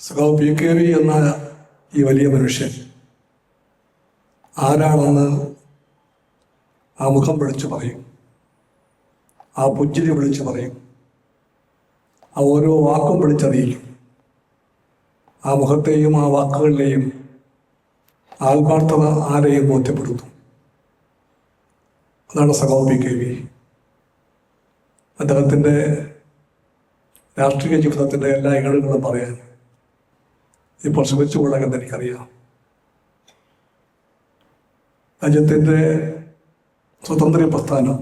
സഖാവ് PKV എന്ന ഈ വലിയ മനുഷ്യൻ ആരാണെന്ന് ആ മുഖം വിളിച്ചു പറയും, ആ പുഞ്ചിരി വിളിച്ചു പറയും, ആ ഓരോ വാക്കും വിളിച്ചറിയിക്കും. ആ മുഖത്തെയും ആ വാക്കുകളിലെയും ആത്മാർത്ഥത ആരെയും ബോധ്യപ്പെടുത്തും. അതാണ് സഖാവ് PKV. അദ്ദേഹത്തിൻ്റെ രാഷ്ട്രീയ ജീവിതത്തിൻ്റെ എല്ലാ ഇകഴുകളും പറയാൻ ഇപ്പോൾ ശ്രമിച്ചുകൊള്ളാമെന്ന് എനിക്കറിയാം. രാജ്യത്തിൻ്റെ സ്വതന്ത്ര പ്രസ്ഥാനം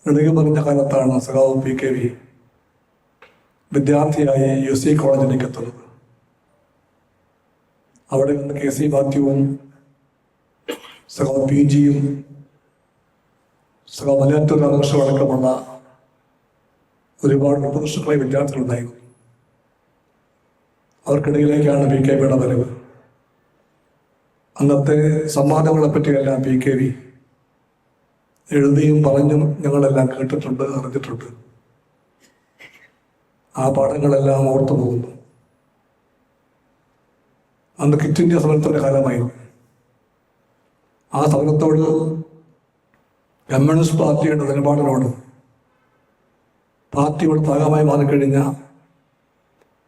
ഇടകി പറഞ്ഞ കാലത്താണ് സഖാവ് PKV വിദ്യാർത്ഥിയായി UC കോളേജിലേക്ക് എത്തുന്നത്. അവിടെ നിന്ന് KC മാത്യുവും സഖാവ് PGയും സഖാവ് മലയാറ്റൂർ രാമകൃഷ്ണൻ അടക്കമുള്ള ഒരുപാട് ഉപനിഷത്തുക്കളായ വിദ്യാർത്ഥികളുണ്ടായിരുന്നു. അവർക്കിടയിലേക്കാണ് PKVയുടെ വരവ്. അന്നത്തെ സംവാദങ്ങളെ പറ്റിയെല്ലാം PKV എഴുതിയും പറഞ്ഞും ഞങ്ങളെല്ലാം കേട്ടിട്ടുണ്ട്, അറിഞ്ഞിട്ടുണ്ട്. ആ പാഠങ്ങളെല്ലാം ഓർത്തു പോകുന്നു. അന്ന് ക്വിറ്റ് ഇന്ത്യ സമരത്തിൻ്റെ കാലമായിരുന്നു. ആ സമരത്തോട് കമ്മ്യൂണിസ്റ്റ് പാർട്ടിയുടെ നിലപാടിനോട് പാർട്ടിയുടെ ഭാഗമായി മാറിക്കഴിഞ്ഞ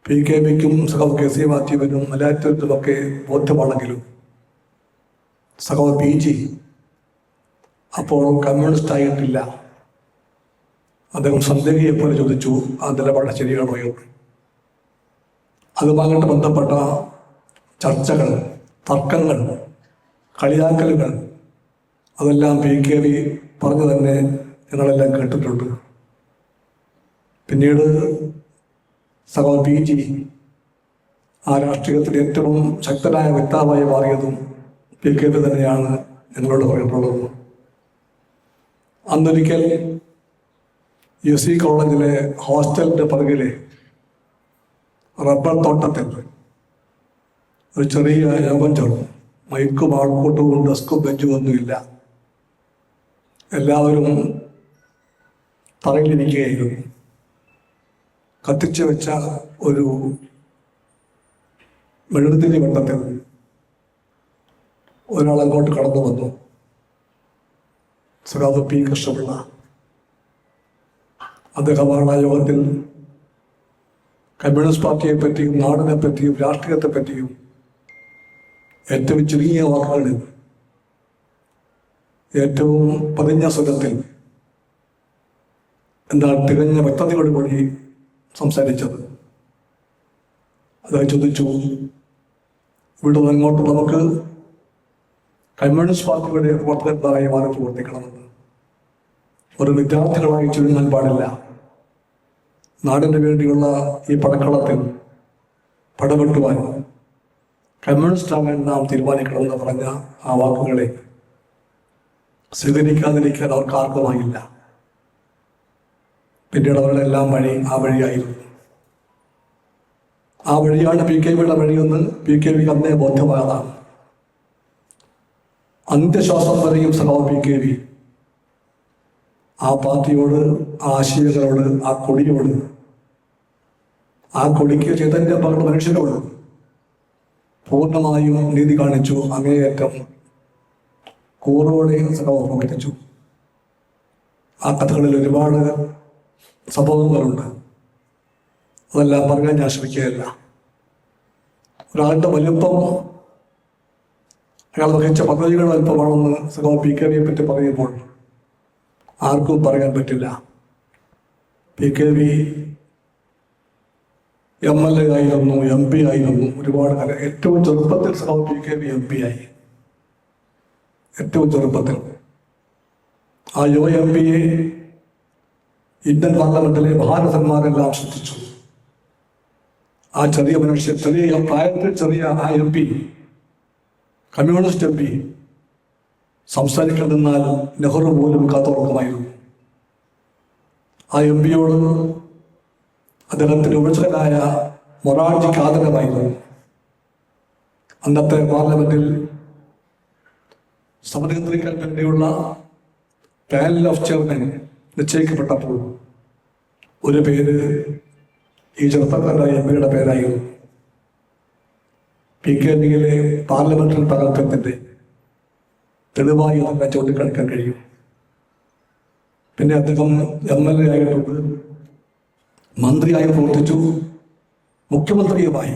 PKVക്കും സഖാവ് KC മാത്യുവിനും മലയാറ്റൂരിനുമൊക്കെ ബോധ്യമാണെങ്കിലും സഖാവ് PG അപ്പോൾ കമ്മ്യൂണിസ്റ്റ് ആയിട്ടില്ല. അദ്ദേഹം സന്ദേഹിയെപ്പോലെ ചോദിച്ചു, ആ നിലപാട് ശരിയാണോ എന്ന്. അതുമായിട്ട് ബന്ധപ്പെട്ട ചർച്ചകൾ, തർക്കങ്ങൾ, കളിയാക്കലുകൾ അതെല്ലാം PKV പറഞ്ഞു തന്നെ ഞങ്ങളെല്ലാം കേട്ടിട്ടുണ്ട്. പിന്നീട് സഖാവ് PG ആ രാഷ്ട്രീയത്തിൽ ഏറ്റവും ശക്തനായ വ്യക്താവായി മാറിയതും PKV തന്നെയാണ് ഞങ്ങളോട് പറഞ്ഞിട്ടുള്ളത്. അന്നൊരിക്കൽ UC കോളേജിലെ ഹോസ്റ്റലിൻ്റെ പിറകിലെ റബ്ബർ തോട്ടത്തിൽ ഒരു ചെറിയ യോഗം ചേർന്നു. മൈക്കും ആൾക്കൂട്ടവും ഡെസ്കും ബെഞ്ചും ഒന്നുമില്ല. എല്ലാവരും തറയിലിരിക്കുകയായിരുന്നു. കത്തിച്ചു വെച്ച ഒരു മെഴുകുതിരി വെട്ടത്തിൽ ഒരാൾ അങ്ങോട്ട് കടന്നു വന്നു. സഖാവ് P കൃഷ്ണപിള്ള. അദ്ദേഹമാണ് ആ യോഗത്തിൽ കമ്മ്യൂണിസ്റ്റ് പാർട്ടിയെ പറ്റിയും നാടിനെ പറ്റിയും രാഷ്ട്രീയത്തെ പറ്റിയും ഏറ്റവും ചുരുങ്ങിയ വാക്കുകളിൽ ഏറ്റവും പതിഞ്ഞ സ്വരത്തിൽ എന്നാൽ തികഞ്ഞ വ്യക്തതയോടുകൂടി സംസാരിച്ചത്. അദ്ദേഹം ചോദിച്ചു, ഇവിടെ അങ്ങോട്ട് നമുക്ക് കമ്മ്യൂണിസ്റ്റ് പാർട്ടിയുടെ പ്രവർത്തകന്മാരായി മാറി പ്രവർത്തിക്കണമെന്ന്. ഒരു വിദ്യാർത്ഥികളായി ചുരുങ്ങാൻ പാടില്ല. നാടിന് വേണ്ടിയുള്ള ഈ പടക്കളത്തിൽ പടവെട്ടുവാൻ കമ്മ്യൂണിസ്റ്റ് ആകാൻ നാം തീരുമാനിക്കണമെന്ന് പറഞ്ഞ ആ വാക്കുകളെ സ്വീകരിക്കാതിരിക്കാൻ അവർക്ക് ആർക്കുമായില്ല. പിന്നീട് അവരുടെ എല്ലാം വഴി ആ വഴിയായിരുന്നു. ആ വഴിയാണ് PKVയുടെ വഴിയെന്ന് PKVക്ക് അന്നേ ബോധ്യമായതാണ്. അന്ത്യശ്വാസം വരെയും സഖാവ് PKV ആ പാർട്ടിയോട്, ആ ആശയങ്ങളോട്, ആ കൊടിയോട്, ആ കൊടിക്ക് ചൈതന്യം പകർന്ന മനുഷ്യരോട് പൂർണ്ണമായും നീതി കാണിച്ചു. അങ്ങേയറ്റം കൂറോടെ സഖാവ് പ്രവർത്തിച്ചു. ആ കഥകളിൽ ഒരുപാട് സംഭവങ്ങളുണ്ട്. അതെല്ലാം പറയാൻ ഞാൻ ശ്രമിക്കുകയല്ല. ഒരാളുടെ വലുപ്പം, അയാൾ വഹിച്ച പദ്ധതികളുടെ വലുപ്പമാണെന്ന് സഖാവ് PKVയെ പറ്റി പറയുമ്പോൾ ആർക്കും പറയാൻ പറ്റില്ല. PKV MLA ആയിരുന്നു, MP ആയിരുന്നു, ഒരുപാട് കാലം. ഏറ്റവും ചെറുപ്പത്തിൽ സഖാവ് PKV MP ആയി. ഏറ്റവും ചെറുപ്പത്തിൽ ആ യുവ MP-യെ ഇന്ത്യൻ പാർലമെന്റിലെ മഹാരഥന്മാരെല്ലാം ശ്രദ്ധിച്ചു. ആ ചെറിയ മനുഷ്യൻ, ചെറിയ പ്രായത്തിൽ ചെറിയ ആ MP, കമ്മ്യൂണിസ്റ്റ് MP സംസാരിക്കണമെന്നാൽ നെഹ്റു പോലും കാത്തോർക്കുമായിരുന്നു. ആ MP-യോട് അദ്ദേഹത്തിന് ഉപചകനായ മൊറാർജിക്ക് ആദരവായിരുന്നു. അന്നത്തെ പാർലമെന്റിൽ സമനിയന്ത്രിക്കാൻ വേണ്ടിയുള്ള പാനൽ ഓഫ് ചെയർമാൻ നിശ്ചയിക്കപ്പെട്ടപ്പോൾ ഒരു പേര് ഈ ചെറുപ്പക്കാരായ എംപിയുടെ പേരായിരുന്നു. PKBയിലെ പാർലമെന്ററി പകർത്തത്തിന്റെ തെളിവായി തന്നെ ചൂണ്ടിക്കാണിക്കാൻ കഴിയും. പിന്നെ അദ്ദേഹം MLA ആയിട്ടുണ്ട്, മന്ത്രിയായി പ്രവർത്തിച്ചു, മുഖ്യമന്ത്രിയുമായി.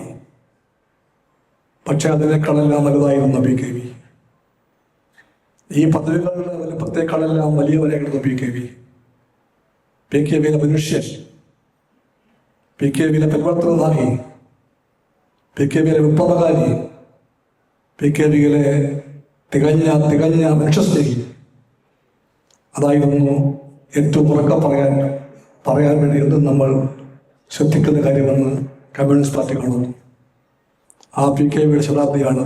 പക്ഷെ അതിനേക്കാളെല്ലാം വലുതായിരുന്നു PKB. ഈ പദവികളുടെ വലുപ്പത്തെക്കാളെല്ലാം വലിയവരായിരുന്നു PKB. PKBയിലെ മനുഷ്യൻ, PKBയിലെ പരിവർത്തനവാദി, PKBയിലെ വിപ്ലവകാരി, PKBയിലെ തികഞ്ഞ മനുഷ്യസ്നേഹി. അതായിരുന്നു ഏറ്റവും ഉറക്കം പറയാൻ വേണ്ടി എന്തും നമ്മൾ ശ്രദ്ധിക്കുന്ന കാര്യമെന്ന് കമ്മ്യൂണിസ്റ്റ് പാർട്ടി കാണുന്നു. ആ PKBയുടെ ശതാബ്ദിയാണ്.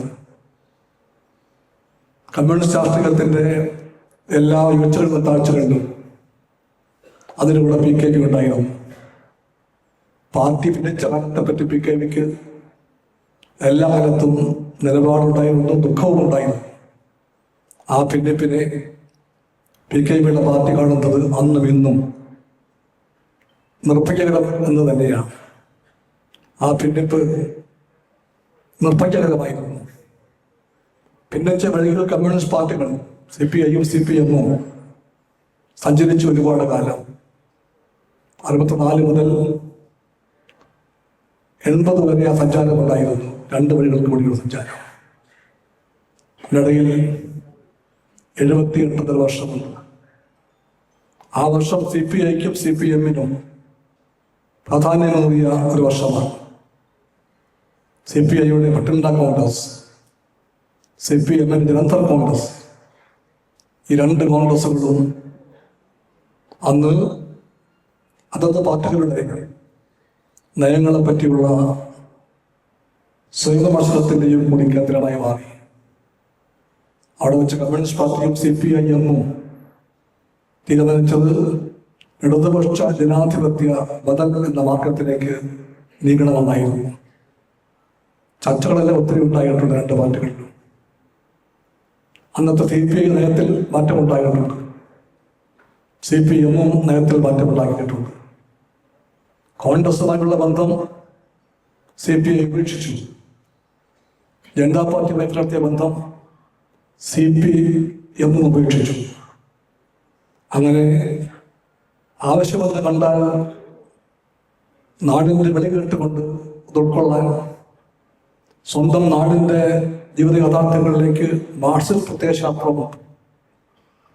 കമ്മ്യൂണിസ്റ്റ് രാഷ്ട്രീയത്തിൻ്റെ എല്ലാ ഉയർച്ചകളിലും താഴ്ചകളിലും അതിലൂടെ PKB ഉണ്ടായിരുന്നു. പാർട്ടി ഭിന്നിച്ച കാലത്തെപ്പറ്റി PKBക്ക് എല്ലാ കാലത്തും നിലപാടുണ്ടായിരുന്നു, ദുഃഖവും ഉണ്ടായിരുന്നു. ആ ഭിന്നിപ്പിനെ PKBയുടെ പാർട്ടി കാണുന്നത് അന്നും ഇന്നും നിർഭയകരം എന്ന് തന്നെയാണ്. ആ ഭിന്നിപ്പ് നിർഭയകരമായിരുന്നു. ഭിന്നിച്ച വഴികൾ കമ്മ്യൂണിസ്റ്റ് പാർട്ടികൾ CPIയും CPMഉം സഞ്ചരിച്ചു ഒരുപാട് കാലം. 64 മുതൽ 80 വരെ ആ സഞ്ചാരമുണ്ടായിരുന്നു. 2 വഴികൾക്ക് കൂടിയുള്ള സഞ്ചാരം. അതിനിടയിൽ 78 വർഷമുണ്ട്. ആ വർഷം CPIക്കും CPMനും പ്രാധാന്യമേറിയ ഒരു വർഷമാണ്. CPIയുടെ ഭട്ടിണ്ട കോൺഗ്രസ്, CPMന്റെ ജലന്ധർ കോൺഗ്രസ്, ഈ 2 കോൺഗ്രസുകളും അന്ന് അതത് പാർട്ടികളുടെ നയങ്ങളെ പറ്റിയുള്ള സ്വയംവിമർശനത്തിൻ്റെയും കൂടി കേന്ദ്രമായി മാറി. അവിടെ വെച്ച് കമ്മ്യൂണിസ്റ്റ് പാർട്ടിയും CPIഎമ്മും തീരുമാനിച്ചത് ഇടതുപക്ഷ ജനാധിപത്യ ബദൽ എന്ന മാർഗത്തിലേക്ക് നീങ്ങണമെന്നായിരുന്നു. ചർച്ചകളെല്ലാം ഒത്തിരി ഉണ്ടായിട്ടുണ്ട് 2 പാർട്ടികളിലും. അന്നത്തെ CPI നയത്തിൽ മാറ്റമുണ്ടായിട്ടുണ്ട്, CPMഉം നയത്തിൽ മാറ്റമുണ്ടാക്കിയിട്ടുണ്ട്. കോൺഗ്രസുമായുള്ള ബന്ധം CPI ഉപേക്ഷിച്ചു. ജനതാ പാർട്ടിയുമായി നടത്തിയ ബന്ധം CPM ഉപേക്ഷിച്ചു. അങ്ങനെ ആവശ്യമെന്ന് കണ്ടാൽ നാടിൻ്റെ വിളി കേട്ടുകൊണ്ട് ഉൾക്കൊള്ളാൻ, സ്വന്തം നാടിൻ്റെ ജീവിത യഥാർത്ഥങ്ങളിലേക്ക് മാർക്സിസ്റ്റ് പ്രത്യയശാസ്ത്രം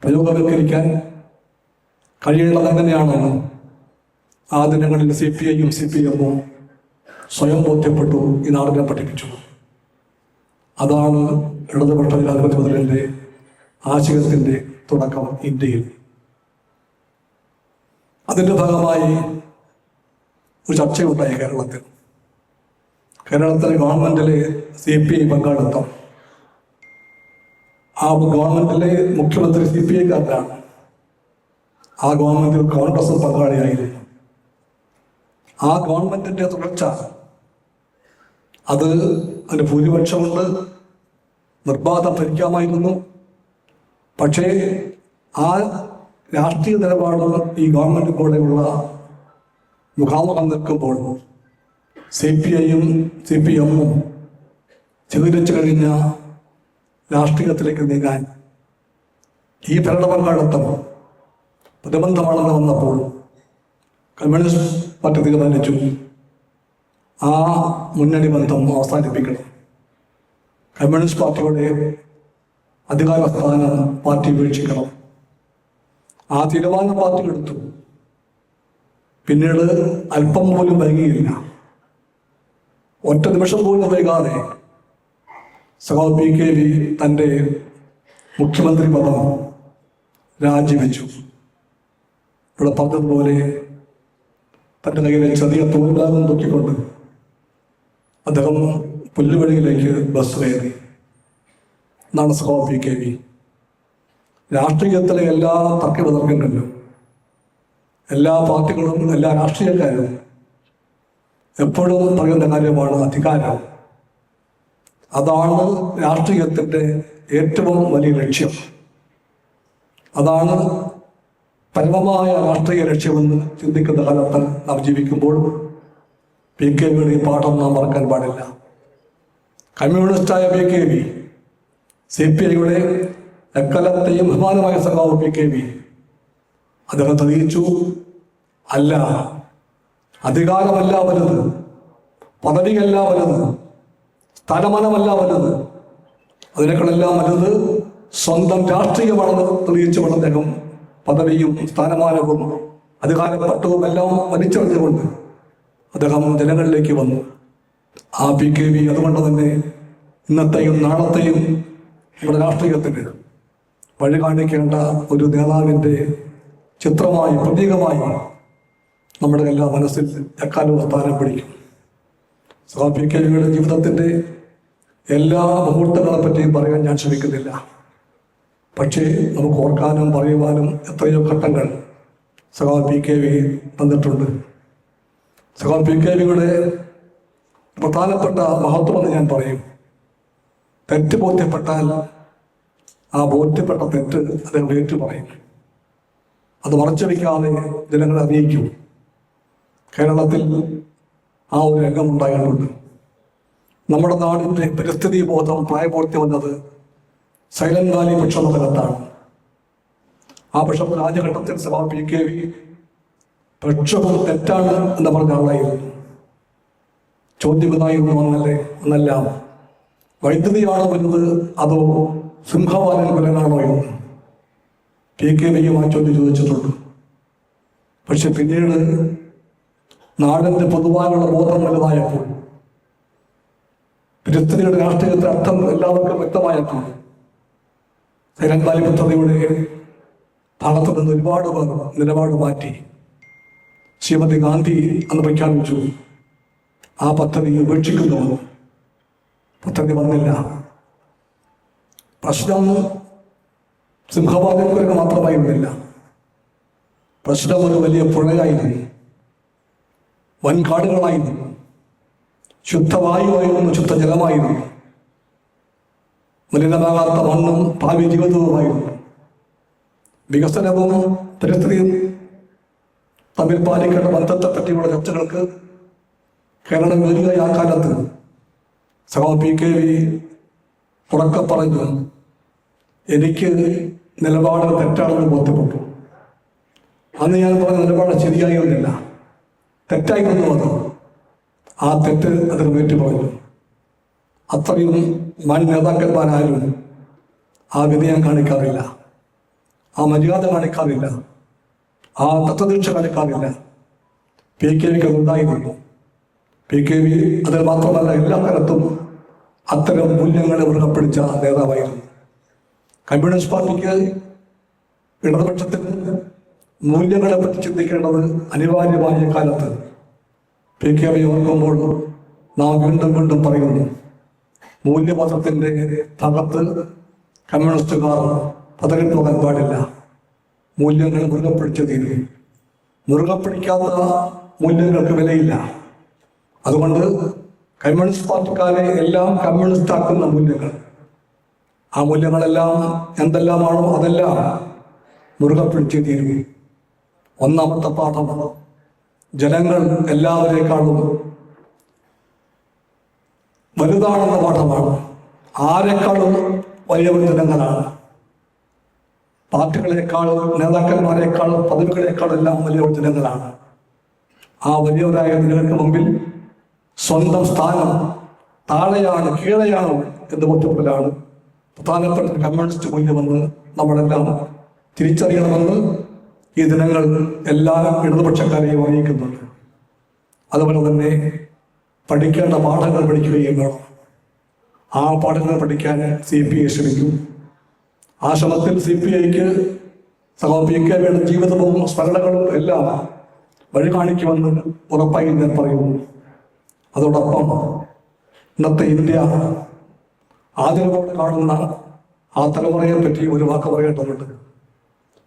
പ്രയോഗവൽക്കരിക്കാൻ കഴിയുന്നത് എങ്ങനെയാണെന്ന് ആ ദിനങ്ങളിൽ CPIയും CPMഉം സ്വയം ബോധ്യപ്പെട്ടു, ഈ നാടിനെ പഠിപ്പിച്ചു. അതാണ് ഇടതുപക്ഷ ജനാധിപത്യ ബദലിൻ്റെ ആശയത്തിൻ്റെ തുടക്കം ഇന്ത്യയിൽ. അതിൻ്റെ ഭാഗമായി ഒരു ചർച്ചയുണ്ടായി കേരളത്തിൽ. കേരളത്തിലെ ഗവൺമെൻറ്റിലെ CPI പങ്കാളിത്തം. ആ ഗവൺമെൻറ്റിലെ മുഖ്യമന്ത്രി CPIക്കാരനാണ്. ആ ഗവൺമെൻറ്റിൽ കോൺഗ്രസ് പങ്കാളിയായിരുന്നു. ആ ഗവൺമെൻറ്റിൻ്റെ തുടർച്ച, അതിന് ഭൂരിപക്ഷമുണ്ട്, നിർബാധം ഭരിക്കാമായിരുന്നു. പക്ഷേ ആ രാഷ്ട്രീയ നിലപാട് ഈ ഗവൺമെൻറ് കൂടെയുള്ള മുഖാമുഖം നിൽക്കുമ്പോൾ CPIയും CPMഉം ചിതറിച്ചു കഴിഞ്ഞ രാഷ്ട്രീയത്തിലേക്ക് നീങ്ങാൻ ഈ ഭരണ പങ്കാളിത്തം പ്രതിബന്ധമാണെന്ന് വന്നപ്പോൾ കമ്മ്യൂണിസ്റ്റ് പാർട്ടി തീരുമാനിച്ചു ആ മുന്നണി ബന്ധം അവസാനിപ്പിക്കണം. കമ്മ്യൂണിസ്റ്റ് പാർട്ടിയുടെ അധികാര സ്ഥാനം പാർട്ടി ഉപേക്ഷിക്കണം. ആ തീരുമാനം പാർട്ടി എടുത്തു. പിന്നീട് അല്പം പോലും വൈകിയില്ല. ഒറ്റ നിമിഷം പോലും വൈകാതെ സഖാവ് PKB തൻ്റെ മുഖ്യമന്ത്രി പദം രാജിവെച്ചു. ഇവിടെ പറഞ്ഞതുപോലെ തൻ്റെ കയ്യിലെ ചെറിയ തോൽഭാഗം തൂക്കിക്കൊണ്ട് അദ്ദേഹം പുല്ലുവഴിയിലേക്ക് ബസ് കയറി. എന്നാണ് സഖാവ് PKB. രാഷ്ട്രീയത്തിലെ എല്ലാ തർക്കവിതർക്കങ്ങളിലും എല്ലാ പാർട്ടികളും എല്ലാ രാഷ്ട്രീയക്കാരും എപ്പോഴും പറയുന്ന കാര്യമാണ് അധികാരം. അതാണ് രാഷ്ട്രീയത്തിൻ്റെ ഏറ്റവും വലിയ ലക്ഷ്യം. അതാണ് പരമമായ രാഷ്ട്രീയ ലക്ഷ്യമെന്ന് ചിന്തിക്കുന്ന കാലത്ത് നാം ജീവിക്കുമ്പോൾ PKവിയുടെ ഈ പാഠം നാം മറക്കാൻ പാടില്ല. കമ്മ്യൂണിസ്റ്റായ PKV, CPIയുടെ എക്കാലത്തെയും ബഹുമാനമായ സഖാവ് PKV അദ്ദേഹം തെളിയിച്ചു, അല്ല, അധികാരമല്ല വലുത്, പദവിയല്ല വലുത്, സ്ഥാനമാനമല്ല വലുത്, അതിനേക്കാളെല്ലാം വലുത് സ്വന്തം രാഷ്ട്രീയമാണെന്ന് തെളിയിച്ചുകൊണ്ട് അദ്ദേഹം പദവിയും സ്ഥാനമാനവും അധികാരപ്പട്ടവും എല്ലാം വലിച്ചെറിഞ്ഞുകൊണ്ട് അദ്ദേഹം ജനങ്ങളിലേക്ക് വന്നു. ആ PKV അതുകൊണ്ട് തന്നെ ഇന്നത്തെയും നാളത്തെയും നമ്മുടെ രാഷ്ട്രീയത്തിന് വഴി കാണിക്കേണ്ട ഒരു നേതാവിൻ്റെ ചിത്രമായി, പ്രതീകമായി നമ്മുടെ എല്ലാ മനസ്സിൽ എക്കാലവും സ്ഥാനം പിടിക്കും. PKവിയുടെ ജീവിതത്തിൻ്റെ എല്ലാ മുഹൂർത്തങ്ങളെ പറ്റിയും പറയാൻ ഞാൻ ശ്രമിക്കുന്നില്ല. പക്ഷേ നമുക്ക് ഓർക്കാനും പറയുവാനും എത്രയോ ഘട്ടങ്ങൾ PKV തന്നിട്ടുണ്ട്. PKവിയുടെ പ്രധാനപ്പെട്ട മഹത്വമെന്ന് ഞാൻ പറയും, തെറ്റ് ബോധ്യപ്പെട്ടാൽ ആ ബോധ്യപ്പെട്ട തെറ്റ് അദ്ദേഹം ഏറ്റു പറയും, അത് മറച്ചു വയ്ക്കാതെ ജനങ്ങളെ അറിയിക്കും. കേരളത്തിൽ ആ ഒരു രംഗമുണ്ടായിട്ടുണ്ട്. നമ്മുടെ നാടിൻ്റെ പരിസ്ഥിതി ബോധം പ്രായപൂർത്തി വന്നത് സൈലന്റ് വാലി പ്രക്ഷോഭകാലത്താണ്. ആ പ്രക്ഷോഭ രാജ്യഘട്ടത്തിൽ PKV പ്രക്ഷോഭം തെറ്റാണ് എന്ന് പറഞ്ഞ ആളായിരുന്നു. ചോദ്യം ഇതായിരുന്നു, ഒന്നല്ല, വൈദ്യുതിയാണോ വലുത് അതോ സിംഹവാലൻ കുലനാണോ എന്ന് PKവിയും ആ ചോദ്യം ചോദിച്ചിട്ടുണ്ട്. പക്ഷെ പിന്നീട് നാടിൻ്റെ പൊതുവായുള്ള ബോധം വലുതായപ്പോൾ, പരിസ്ഥിതിയുടെ രാഷ്ട്രീയത്തിന് അർത്ഥം എല്ലാവർക്കും വ്യക്തമായപ്പോൾ, സൈലന്റ് വാലി പദ്ധതിയുടെ ഭാഗത്തു നിന്ന് ഒരുപാട് പേർ നിലപാട് മാറ്റി. ശ്രീമതി ഗാന്ധി അന്ന് പ്രഖ്യാപിച്ചു, ആ പദ്ധതി ഉപേക്ഷിക്കുന്നു. പദ്ധതി വന്നില്ല. പ്രശ്നം സിംഹവാലർക്ക് മാത്രമായിരുന്നില്ല, പ്രശ്നം ഒരു വലിയ പുഴയായിരുന്നു, വൻകാടുകളായിരുന്നു, ശുദ്ധവായുവായിരുന്നു, ശുദ്ധജലമായിരുന്നു, മലിനമാകാത്ത മണ്ണും ഭാവി ജീവിതവുമായിരുന്നു. വികസനവും പരിസ്ഥിതിയും തമ്മിൽ പാലിക്കേണ്ട ബന്ധത്തെ പറ്റിയുള്ള ചർച്ചകൾക്ക് കേരളം വരിക. ആ കാലത്ത് PKV ഉറക്കെ പറഞ്ഞു, എനിക്ക് നിലപാട് തെറ്റാണെന്ന് ബോധ്യപ്പെട്ടു. അന്ന് ഞാൻ പറഞ്ഞ നിലപാട് ശരിയായിരുന്നില്ല, തെറ്റായിരുന്നു അത്. ആ തെറ്റ് അതിന് വേറ്റി പറഞ്ഞു. അത്രയും വൻ നേതാക്കന്മാരാരും ആ വിനയം കാണിക്കാറില്ല, ആ മര്യാദ കാണിക്കാറില്ല, ആ തത്വദീക്ഷ കാണിക്കാറില്ല. PKവിക്ക് അതുണ്ടായിരുന്നു. PKV അതിൽ മാത്രമല്ല, എല്ലാ കാലത്തും അത്തരം മൂല്യങ്ങളെ മുറുകെപ്പിടിച്ച നേതാവായിരുന്നു. കമ്മ്യൂണിസ്റ്റ് പാർട്ടിക്ക്, ഇടതുപക്ഷത്തിന് മൂല്യങ്ങളെ പറ്റി ചിന്തിക്കേണ്ടത് അനിവാര്യമായ കാലത്ത് PKV ഓർക്കുമ്പോൾ നാം വീണ്ടും വീണ്ടും പറയുന്നു, മൂല്യബോധത്തിൻ്റെ തകർത്ത് കമ്മ്യൂണിസ്റ്റുകാർ പതറിപ്പോകാൻ പാടില്ല. മൂല്യങ്ങൾ മുറുകെ പിടിച്ചു തീരും. മുറുകെ പിടിക്കാത്ത മൂല്യങ്ങൾക്ക് വിലയില്ല. അതുകൊണ്ട് കമ്മ്യൂണിസ്റ്റ് പാർട്ടിക്കാരെ എല്ലാം കമ്മ്യൂണിസ്റ്റ് ആക്കുന്ന മൂല്യങ്ങൾ, ആ മൂല്യങ്ങളെല്ലാം എന്തെല്ലാമാണോ അതെല്ലാം മുറുകെ പിടിച്ചു തീരും. ഒന്നാമത്തെ പാഠം, ജനങ്ങൾ എല്ലാവരേക്കാളും വലുതാണെന്ന പാഠമാണ്. ആരെക്കാളും വലിയവർ ജനങ്ങളാണ്. പാർട്ടികളെക്കാൾ, നേതാക്കന്മാരെക്കാൾ, പദവികളെക്കാളെല്ലാം വലിയവർ ജനങ്ങളാണ്. ആ വലിയവരായ ജനങ്ങൾക്ക് മുമ്പിൽ സ്വന്തം സ്ഥാനം താഴെയാണ്, കീഴെയാണ് എന്ന് ബോധ്യപ്പെടലാണ് പ്രധാനപ്പെട്ട കമ്മ്യൂണിസ്റ്റ് മൂല്യമെന്ന് നമ്മളെല്ലാം തിരിച്ചറിയണമെന്ന് ഈ ദിനങ്ങൾ എല്ലാ ഇടതുപക്ഷക്കാരെയും അറിയിക്കുന്നുണ്ട്. അതുപോലെ തന്നെ പഠിക്കേണ്ട പാഠങ്ങൾ പഠിക്കുകയും വേണം. ആ പാഠങ്ങൾ പഠിക്കാൻ CPI ശ്രമിക്കും. ആ ശ്രമത്തിൽ CPIക്ക് PKവിയുടെ ജീവിതവും സ്മരണകളും എല്ലാം വഴി കാണിക്കുമെന്ന് ഉറപ്പായി ഞാൻ പറയുന്നു. അതോടൊപ്പം ഇന്നത്തെ ഇന്ത്യ ആദരവോടെ കാണുന്ന ആ തലമുറയെ പറ്റി ഒരു വാക്ക് പറയേണ്ടതുണ്ട്.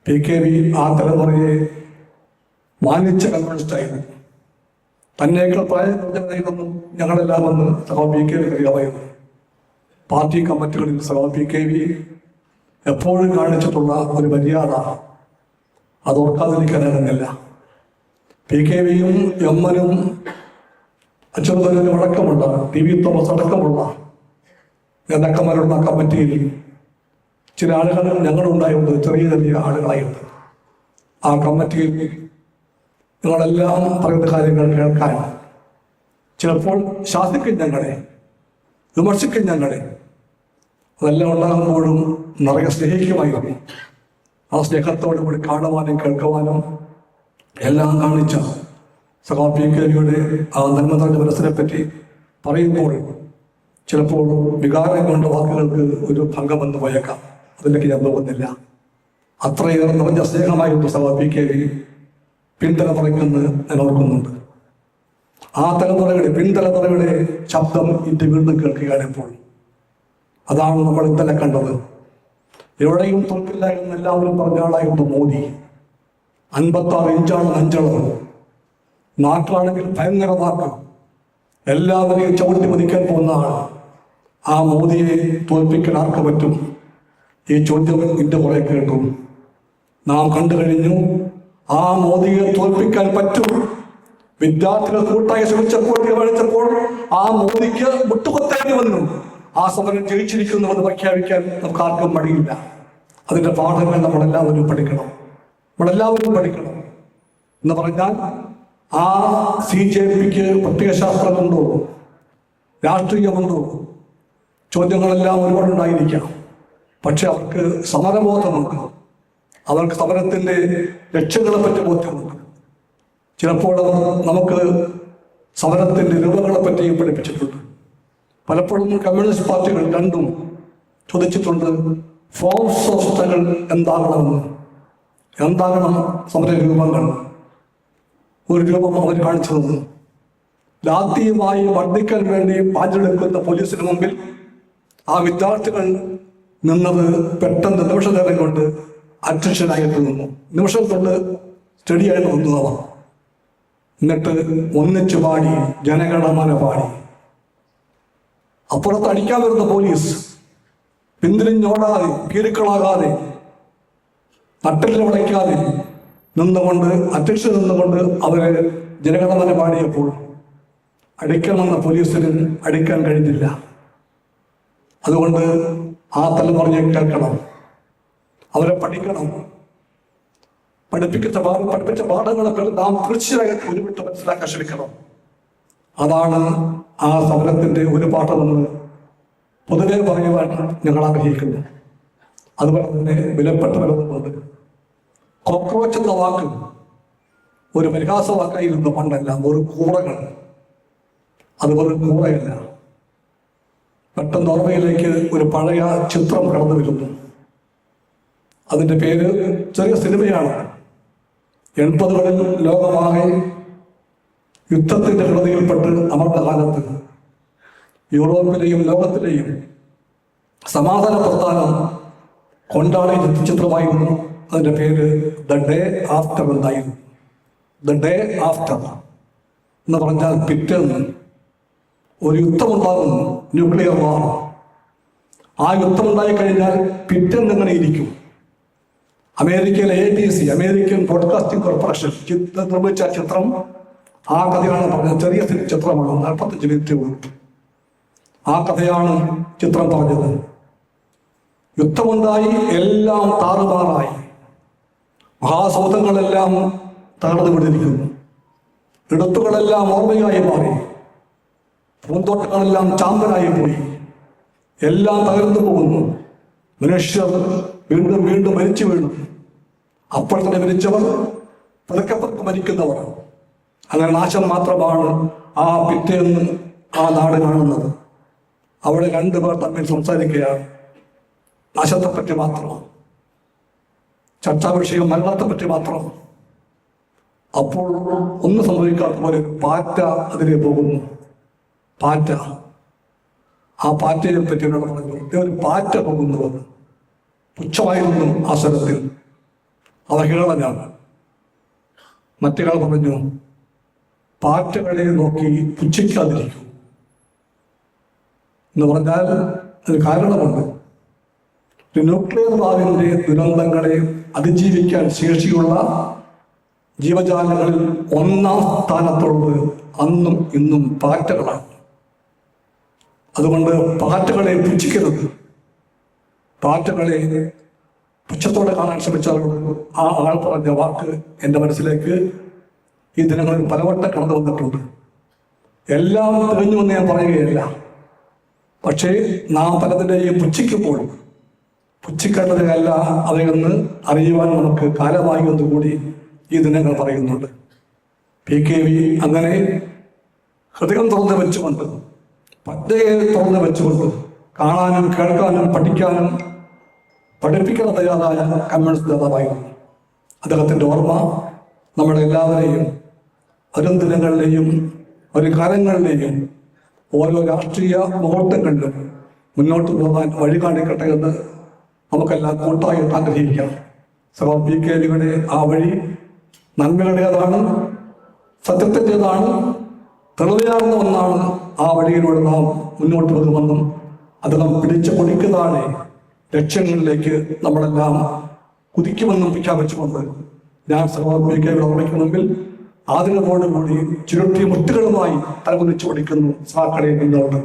PKV ആ തലമുറയെ മാനിച്ച കമ്മ്യൂണിസ്റ്റായിരുന്നു. തന്നേക്കാൾ പ്രായമായിരുന്നു ഞങ്ങളെല്ലാം എന്ന് PKV അറിയാമായിരുന്നു. പാർട്ടി കമ്മിറ്റികളിൽ PKV എപ്പോഴും കാണിച്ചിട്ടുള്ള ഒരു മര്യാദ അത് ഓർക്കാതിരിക്കാനാകുന്നില്ല. PKവിയും എമ്മനും അച്യുതമേനോന് അടക്കമുള്ള ടി വി തോമസ് അടക്കമുള്ള നേതാക്കന്മാരുള്ള കമ്മിറ്റിയിൽ ചില ആളുകൾ ഞങ്ങളുണ്ടായുണ്ട്, ചെറിയ ചെറിയ ആളുകളായിട്ട്. ആ കമ്മിറ്റിയിൽ ഞങ്ങളെല്ലാം പറയുന്ന കാര്യങ്ങൾ കേൾക്കാൻ, ചിലപ്പോൾ ശാസിക്കും ഞങ്ങളെ, വിമർശിക്കും ഞങ്ങളെ. അതെല്ലാം ഉണ്ടാകുമ്പോഴും നിറയെ സ്നേഹിക്കുമായിരുന്നു. ആ സ്നേഹത്തോടു കൂടി കാണുവാനും കേൾക്കുവാനും എല്ലാം കാണിച്ച സഖാവ് PK ആ നന്മ നിറഞ്ഞ മനസ്സിനെ പറ്റി പറയുമ്പോൾ ചിലപ്പോൾ വികാരം കൊണ്ട് വാക്കുകൾക്ക് ഒരു ഭംഗം വന്നു പോയേക്കാം. അതിലേക്ക് ഞാൻ പോകുന്നില്ല. അത്രയേറെ നിറഞ്ഞ സ്നേഹമായിരുന്നു സഖാവ് PK പിൻതലമുറയ്ക്കെന്ന് ഞാൻ ഓർക്കുന്നുണ്ട്. ആ തലമുറയുടെ പിൻതലമുറയുടെ ശബ്ദം ഇന്ത്യ വീണ്ടും കേൾക്കുകയാണ് ഇപ്പോൾ. അതാണ് നമ്മൾ ഇന്നലെ കണ്ടത്. എവിടെയും തോൽക്കില്ല എന്ന് എല്ലാവരും പറഞ്ഞ ആളായിരുന്നു മോദി. 56 ഇഞ്ചാണ് നെഞ്ചളവ്, നാട്ടിലാണെങ്കിൽ ഭയങ്കര നാക്ക്, എല്ലാവരെയും ചവിട്ടി മതിക്കാൻ പോകുന്ന ആൾ. ആ മോദിയെ തോൽപ്പിക്കാൻ ആർക്ക് പറ്റും? ഈ ചോദ്യം ഇന്ത്യ കുറെ കേട്ടു. നാം കണ്ടു കഴിഞ്ഞു, ആ മോദിയെ തോൽപ്പിക്കാൻ പറ്റും. വിദ്യാർത്ഥികൾ കൂട്ടായി ശ്രമിച്ചപ്പോൾ തീരുമാനിച്ചപ്പോൾ ആ മോദിക്ക് മുട്ടുകൊത്തേണ്ടി വന്നു. ആ സമരം ജയിച്ചിരിക്കുന്നുവെന്ന് പ്രഖ്യാപിക്കാൻ നമുക്ക് ആർക്കും മടിയില്ല. അതിന്റെ പാഠങ്ങൾ നമ്മളെല്ലാവരും പഠിക്കണം എന്ന് പറഞ്ഞാൽ, ആ CJPക്ക് പ്രത്യയശാസ്ത്രമുണ്ടോ, രാഷ്ട്രീയമുണ്ടോ? ചോദ്യങ്ങളെല്ലാം ഒരുപാടുണ്ടായിരിക്കാം. പക്ഷെ അവർക്ക് സമരബോധമുണ്ട്, അവർക്ക് സമരത്തിന്റെ ലക്ഷ്യങ്ങളെ പറ്റി ബോധ്യമുണ്ട്. ചിലപ്പോൾ അവർ നമുക്ക് സമരത്തിന്റെ രൂപങ്ങളെ പറ്റിയും പഠിപ്പിച്ചിട്ടുണ്ട്. പലപ്പോഴും കമ്മ്യൂണിസ്റ്റ് പാർട്ടികൾ രണ്ടും ചോദിച്ചിട്ടുണ്ട്, ഫോംസ് ഓഫ് സ്ട്രഗിൾ എന്താകണം സമര രൂപങ്ങൾ. ഒരു രൂപം അവർ കാണിച്ചു തന്നു. ജാതീയമായി വർദ്ധിക്കാൻ വേണ്ടി പാഞ്ഞെടുക്കുന്ന പോലീസിന് മുമ്പിൽ ആ വിദ്യാർത്ഥികൾ നിന്നത് പെട്ടെന്ന് നിമിഷ നേരം കൊണ്ട് അറ്റൻഷനായിട്ട് നിന്നു. നിമിഷം കൊണ്ട് സ്റ്റഡിയായിട്ട് നിന്നവർ. എന്നിട്ട് ഒന്നിച്ചു പാടി, ജനഗണമന പാടി. അപ്പുറത്ത് അടിക്കാൻ വരുന്ന പോലീസ് പിന്തിരിഞ്ഞോടാതെ, കീരിക്കളാകാതെ, നട്ടിൽ വിളയ്ക്കാതെ നിന്നുകൊണ്ട്, അറ്റൻഷൻ നിന്നുകൊണ്ട് അവര് ജനഗണമന പാടിയപ്പോൾ അടിക്കണമെന്ന പോലീസിന് അടിക്കാൻ കഴിഞ്ഞില്ല. അതുകൊണ്ട് ആ തലമുറയെ കേൾക്കണം, അവരെ പഠിക്കണം. പഠിപ്പിച്ച പാഠങ്ങളൊക്കെ നാം തീർച്ചയായിട്ടും ഒരുമിട്ട് മനസ്സിലാക്കാൻ ശ്രമിക്കണം. അതാണ് ആ സമരത്തിന്റെ ഒരു പാഠമെന്ന് പൊതുവെ പറയുവാൻ ഞങ്ങൾ ആഗ്രഹിക്കുന്നു. അതുപോലെ തന്നെ വിലപ്പെട്ട പലതുമുണ്ട്. കോക്രോച്ച് എന്ന വാക്ക് ഒരു പരിഹാസ വാക്കായിരുന്നു പണ്ടല്ല, ഒരു കൂറകൾ. അതുപോലെ കൂറയല്ല. പെട്ടെന്ന് ഓർമ്മയിലേക്ക് ഒരു പഴയ ചിത്രം കടന്നു വരുന്നു. അതിന്റെ പേര്, ചെറിയ സിനിമയാണ്. 80കളിൽ ലോകമാകെ യുദ്ധത്തിന്റെ ഹൃദയത്തിൽപ്പെട്ട് അമർന്ന കാലത്ത് യൂറോപ്പിലെയും ലോകത്തിലെയും സമാധാന പ്രസ്ഥാനം കൊണ്ടാടിയ ചിത്രമായിരുന്നു. അതിന്റെ പേര് ദ ഡേ ആഫ്റ്റർ എന്നായിരുന്നു. ദ ഡേ ആഫ്റ്റർ എന്ന് പറഞ്ഞാൽ പിറ്റേന്ന് ഒരു യുദ്ധമുണ്ടാകുന്നു, ന്യൂക്ലിയർ വാർ. ആ യുദ്ധമുണ്ടായി കഴിഞ്ഞാൽ പിറ്റേന്ന് എങ്ങനെ ഇരിക്കും? അമേരിക്കയിലെ ABC, അമേരിക്കൻ ബ്രോഡ്കാസ്റ്റിംഗ് കോർപ്പറേഷൻ നിർമ്മിച്ച ചിത്രം, ആ കഥയാണ് പറഞ്ഞത്. ചെറിയ ചിത്രമാണ്, 45 മിനിറ്റ് ഉള്ളൂ. ആ കഥയാണ് ചിത്രം പറഞ്ഞത്. യുദ്ധമുണ്ടായി, എല്ലാം താറുമാറായി, മഹാസൗധങ്ങളെല്ലാം തകർന്നു വിടിരിക്കുന്നു, ഇടത്തുകളെല്ലാം ഓർമ്മയായി മാറി, പൂന്തോട്ടങ്ങളെല്ലാം ചാമ്പലായി പോയി, എല്ലാം തകർന്നു പോകുന്നു. മനുഷ്യർ വീണ്ടും വീണ്ടും മരിച്ചു വീണു. അപ്പോൾ തന്നെ മരിച്ചവർ പതുക്കെ മരിക്കുന്നവർ. അങ്ങനെ നാശം മാത്രമാണ് ആ പിറ്റേന്ന് ആ നാട് കാണുന്നത്. അവിടെ 2 പേർ തമ്മിൽ സംസാരിക്കുകയാണ്. നാശത്തെപ്പറ്റി മാത്രം, ചർച്ചാ വിഷയം മരണത്തെപ്പറ്റി മാത്രം. അപ്പോൾ ഒന്നും സംഭവിക്കാത്ത പോലെ ഒരു പാറ്റ അതിലെ പോകുന്നു. പാറ്റ, ആ പാറ്റയെ പറ്റി എന്നോട് പറഞ്ഞു, ഒരു പാറ്റ പോകുന്നുവെന്ന്. പുച്ഛമായിരുന്നു ആ സ്വരത്തിൽ, അവഹേളനാണ്. മറ്റൊരാൾ പറഞ്ഞു, പാറ്റകളെ നോക്കി പുച്ഛിക്കാതിരിക്കൂ എന്ന് പറഞ്ഞാൽ അതിന് കാരണമുണ്ട്. ന്യൂക്ലിയർ വാറിന്റെ ദുരന്തങ്ങളെ അതിജീവിക്കാൻ ശേഷിയുള്ള ജീവജാലങ്ങളിൽ 1ാം സ്ഥാനത്തുള്ളത് അന്നും ഇന്നും പാറ്റകളാണ്. അതുകൊണ്ട് പാറ്റകളെ പുച്ഛിക്കരുത്. പാറ്റകളെ പുച്ഛത്തോടെ കാണാൻ ശ്രമിച്ചാൽ ആ ആൾ പറഞ്ഞ വാക്ക് എൻ്റെ മനസ്സിലേക്ക് ഈ ദിനങ്ങളിൽ പലവട്ടം കടന്നു വന്നിട്ടുണ്ട്. എല്ലാം തികഞ്ഞു എന്ന് ഞാൻ പറയുകയല്ല, പക്ഷേ നാം പലതിൻ്റെയും പുച്ഛിക്കുമ്പോൾ പുച്ഛിക്കേണ്ടതിനല്ല അവയെന്ന് അറിയുവാൻ നമുക്ക് കാലമായി എന്നുകൂടി ഈ ദിനങ്ങൾ പറയുന്നുണ്ട്. PKV അങ്ങനെ ഹൃദയം തുറന്ന് വെച്ചുകൊണ്ട്, പറ്റയെ തുറന്ന് വെച്ചുകൊണ്ട് കാണാനും കേൾക്കാനും പഠിക്കാനും പഠിപ്പിക്കാൻ തയ്യാറായ കമ്മ്യൂണിസ്റ്റ് നേതാവായിരുന്നു. അദ്ദേഹത്തിൻ്റെ ഓർമ്മ നമ്മളെല്ലാവരെയും വരും ദിനങ്ങളിലെയും വരും കാലങ്ങളിലെയും ഓരോ രാഷ്ട്രീയ മുഹൂർത്തങ്ങളിലും മുന്നോട്ട് പോകാൻ വഴി കാണിക്കട്ടെ എന്ന് നമുക്കെല്ലാം കൂട്ടായിട്ട് ആഗ്രഹിക്കാം. PKVയുടെ ആ വഴി നന്മയുടേതാണ്, സത്യത്തിൻ്റെതാണ്, തെളിയാർന്ന ഒന്നാണ്. ആ വഴിയിലൂടെ നാം മുന്നോട്ട് പോകുമെന്നും അദ്ദേഹം പിടിച്ചു പൊടിക്കുന്നതാണ് ലക്ഷ്യങ്ങളിലേക്ക് നമ്മളെല്ലാം കുതിക്കുമെന്നും പ്രഖ്യാപിച്ചുകൊണ്ട് ഞാൻ PKVയുടെ ഓർമ്മയ്ക്ക് മുമ്പിൽ ആദരവോടുകൂടി ചുരുട്ടിയ മുട്ടുകളുമായി തലകുനിച്ചു പഠിക്കുന്നു. സാക്കളെ നിന്നോട്